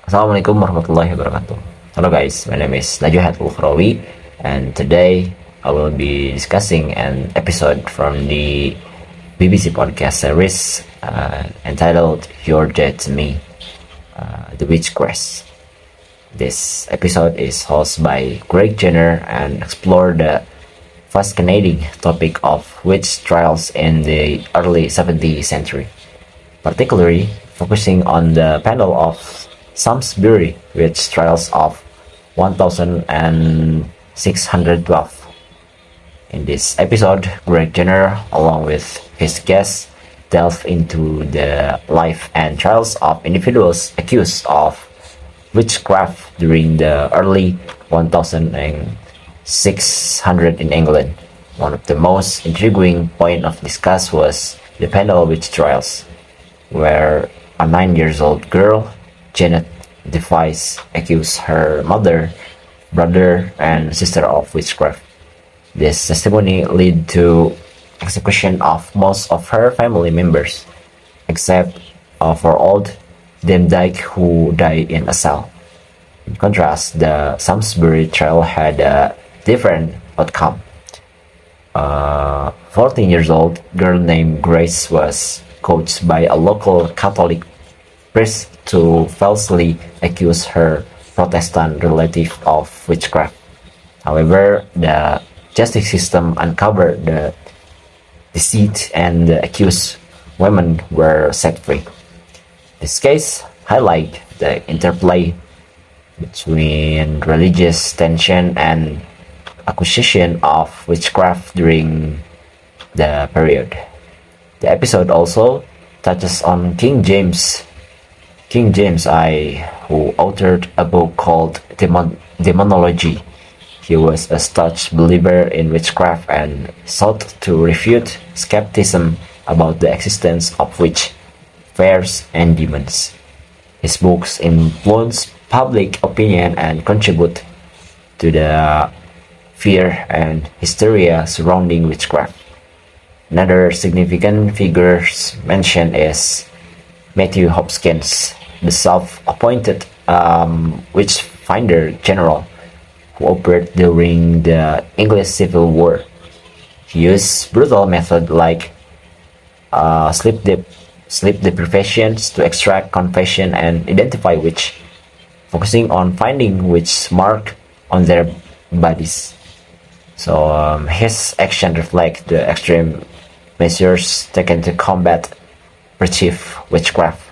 Assalamualaikum warahmatullahi wabarakatuh. Hello guys, my name is Najwa Hayatul Ukhrowi, and today I will be discussing an episode from the BBC podcast series entitled Your Dead to Me, The Witch Craze. This episode is hosted by Greg Jenner and explore the fascinating topic of witch trials in the early 17th century, particularly focusing on the panel of Samsbury witch trials of 1612. In this episode, Greg Jenner, along with his guests, delve into the life and trials of individuals accused of witchcraft during the early 1600 in England. One of the most intriguing points of discuss was the panel witch trials, where a 9-year-old girl, Janet Device, accused her mother, brother, and sister of witchcraft. This testimony led to execution of most of her family members, except for old Dame Dyke, who died in a cell. In contrast, the Samsbury trial had a different outcome. A 14-year-old girl named Grace was coached by a local Catholic priest to falsely accuse her Protestant relative of witchcraft. However, the justice system uncovered the deceit and the accused women were set free. This case highlights the interplay between religious tension and accusation of witchcraft during the period. The episode also touches on King James I, who authored a book called Demonology. He was a staunch believer in witchcraft and sought to refute skepticism about the existence of witch, fairies, and demons. His books influenced public opinion and contribute to the fear and hysteria surrounding witchcraft. Another significant figure mentioned is Matthew Hopkins, the self-appointed witch finder general who operated during the English Civil War. He used brutal methods like sleep deprivations to extract confession and identify witch, focusing on finding witch mark on their bodies. So his action reflect the extreme measures taken to combat perceived witchcraft.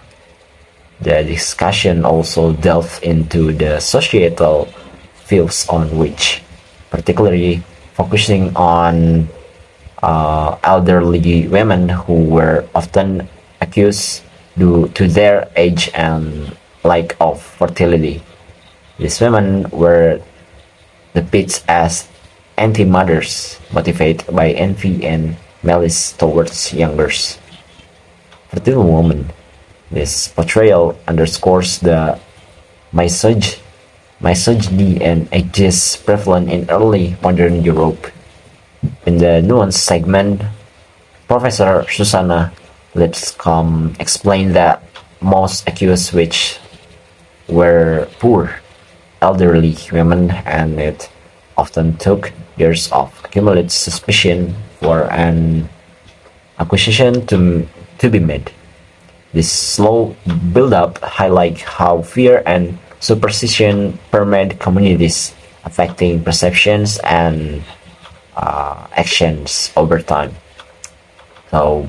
The discussion also delved into the societal views on witch, particularly focusing on elderly women who were often accused due to their age and lack of fertility. These women were depicted as anti-mothers, motivated by envy and malice towards younger, fertile women. This portrayal underscores the misogyny and ageism prevalent in early modern Europe. In the nuance segment, Professor Susanna Lipscomb explained that most accused witches were poor, elderly women, and it often took years of accumulated suspicion for an accusation to be made. This slow build-up highlights how fear and superstition permeate communities, affecting perceptions and actions over time. So,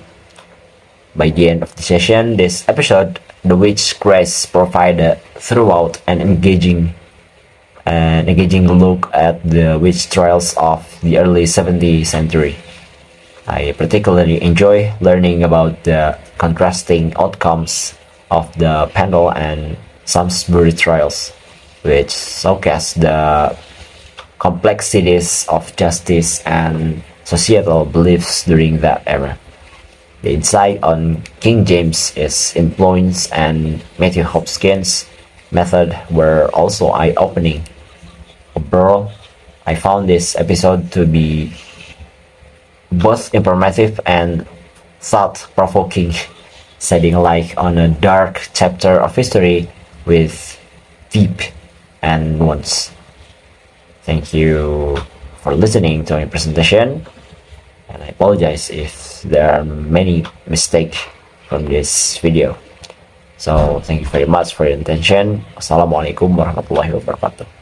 by the end of the session, this episode, The Witch Craze provided throughout an engaging look at the witch trials of the early 17th century. I particularly enjoy learning about the contrasting outcomes of the Pendle and Samsbury trials, which showcase the complexities of justice and societal beliefs during that era. The insight on King James's influence and Matthew Hopkins' method were also eye-opening. Overall, I found this episode to be both informative and thought-provoking, shedding light on a dark chapter of history with deep and nuanced. Thank you for listening to my presentation, and I apologize if there are many mistakes from this video. So thank you very much for your attention. Wassalamualaikum warahmatullahi wabarakatuh.